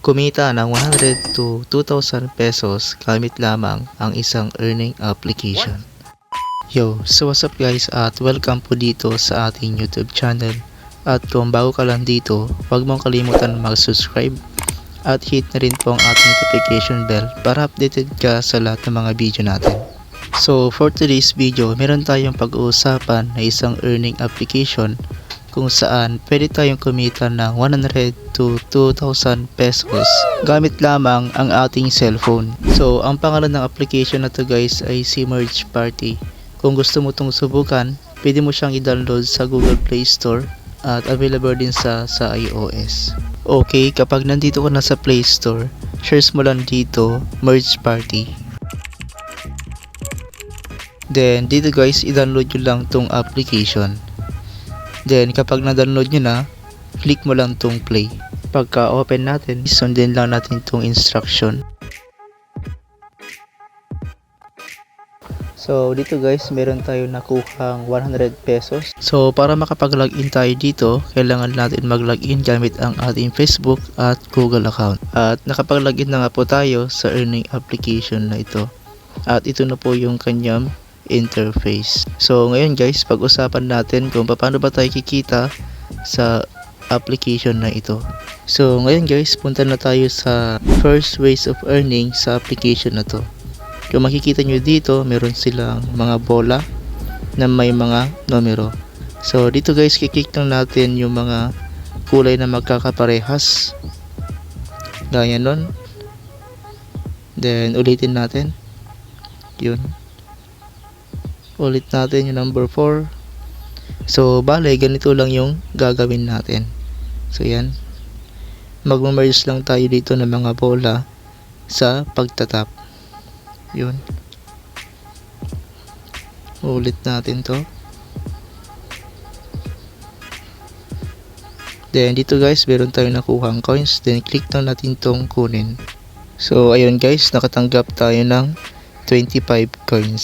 Kumita ng 100 to 2,000 pesos gamit lamang ang isang earning application. Yo, so what's up guys at welcome po dito sa ating YouTube channel. At kung bago ka lang dito, huwag mong kalimutan mag-subscribe at hit na rin po ang ating notification bell para updated ka sa lahat ng mga video natin. So for today's video, meron tayong pag-uusapan na isang earning application kung saan pwede tayong kumita ng 100 to 2,000 pesos gamit lamang ang ating cellphone. So ang pangalan ng application na to guys ay si Merge Party. Kung gusto mo itong subukan, pwede mo siyang i-download sa Google Play Store at available din sa iOS. Okay, kapag nandito ka na sa Play Store, search mo lang dito Merge Party. Then dito guys, i-download nyo lang tong application. Then kapag na-download nyo na, click mo lang tong play. Pagka open natin, sundin lang natin tong instruction. So dito guys, meron tayo nakuhang 100 pesos. So para makapag-login tayo dito, kailangan natin mag-login gamit ang ating Facebook at Google account. At nakapag-login na nga po tayo sa earning application na ito. At ito na po yung kanyang interface. So ngayon guys, pag-usapan natin kung paano ba tayo kikita sa application na ito. So ngayon guys, punta na tayo sa first ways of earning sa application na to. Kung makikita nyo dito, meron silang mga bola na may mga numero. So dito guys, kiklik lang natin yung mga kulay na magkakaparehas. Gaya nun. Then ulitin natin. Yun. Ulit natin yung number 4. So bale, ganito lang yung gagawin natin. So yan, magmamerge lang tayo dito ng mga bola sa pagtatap. Yun, ulit natin to. Then dito guys, meron tayong nakuhang coins. Then click lang natin tong kunin. So ayun guys, nakatanggap tayo ng 25 coins.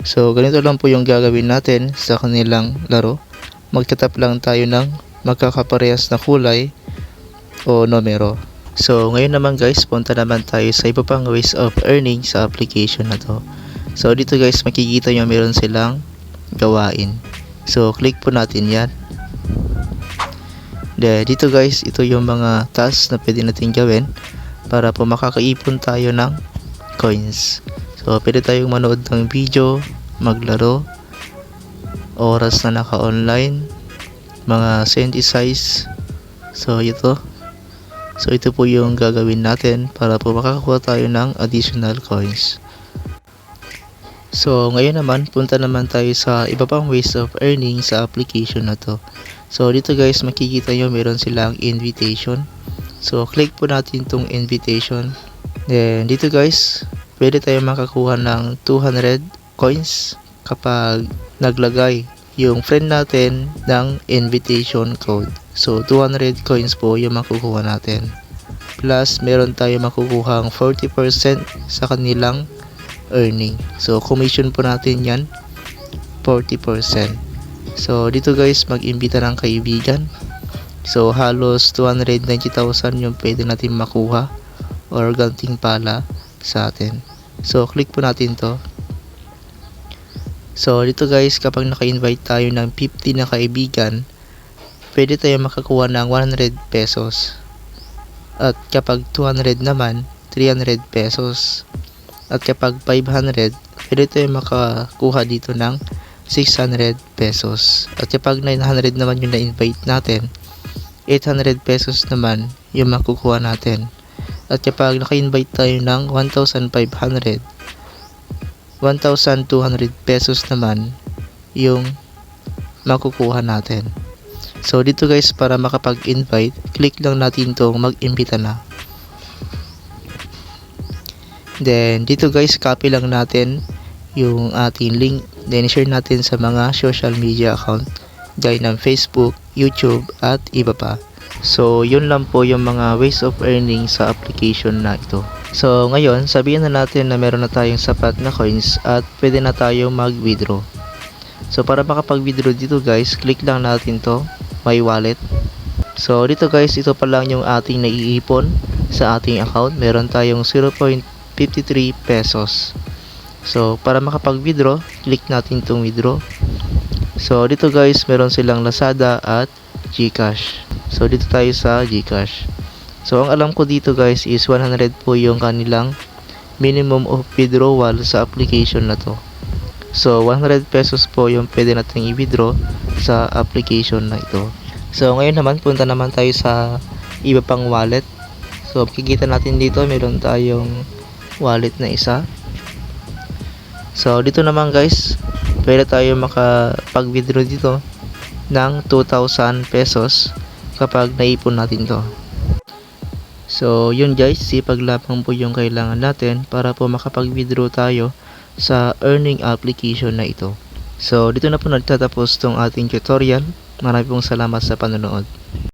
So ganito lang po yung gagawin natin sa kanilang laro. Magtatap lang tayo ng magkakaparehas na kulay o numero. So ngayon naman guys, punta naman tayo sa iba pang ways of earning sa application na to. So dito guys, makikita nyo meron silang gawain. So click po natin yan. Dito guys, ito yung mga tasks na pwede natin gawin para po makakaipon tayo ng coins. So pwede tayong manood ng video, maglaro, oras na naka-online, mga synthesize. So ito. So ito po yung gagawin natin para po makakakuha tayo ng additional coins. So ngayon naman, punta naman tayo sa iba pang ways of earning sa application na to. So dito guys, makikita nyo meron silang invitation. So click po natin tong invitation. Then dito guys, pwede tayo makakuha ng 200 coins kapag naglagay yung friend natin ng invitation code. So 200 coins po yung makukuha natin. Plus meron tayo makukuhang 40% sa kanilang earning. So commission po natin yan 40%. So dito guys, mag-imbita ng kaibigan. So halos 290,000 yung pwede natin makuha or ganting pala sa atin. So click po natin to. So dito guys, kapag naka-invite tayo ng 50 na kaibigan, pwede tayo makakuha ng 100 pesos. At kapag 200 naman, 300 pesos. At kapag 500, pwede tayo makakuha dito ng 600 pesos. At kapag 900 naman yung na-invite natin, 800 pesos naman yung makukuha natin. At kapag naka-invite tayo ng 1,500, 1,200 pesos naman yung makukuha natin. So dito guys, para makapag-invite, click lang natin tong mag-imbita na. Then dito guys, copy lang natin yung ating link. Then share natin sa mga social media account gaya ng Facebook, YouTube at iba pa. So yun lang po yung mga ways of earning sa application na ito. So ngayon, sabihin na natin na meron na tayong sapat na coins at pwede na tayong mag-withdraw. So para makapag-withdraw dito guys, click lang natin to, my wallet. So dito guys, ito pa lang yung ating naiipon. sa ating account, meron tayong 0.53 pesos. So, para makapag-withdraw, click natin itong withdraw. So, dito guys, meron silang Lazada at GCash. So, dito tayo sa GCash. So, ang alam ko dito guys is 100 po yung kanilang minimum of withdrawal sa application na to. So, 100 pesos po yung pwede natin i-withdraw sa application na ito. So, ngayon naman, punta naman tayo sa iba pang wallet. So, makikita natin dito, meron tayong wallet na isa. So, dito naman guys, pwede tayo makapag-withdraw dito ng 2,000 pesos kapag naipon natin to. So, yun guys, sipag lamang po yung kailangan natin para po makapag-withdraw tayo sa earning application na ito. So, dito na po nagtatapos tong ating tutorial. Maraming pong salamat sa panonood.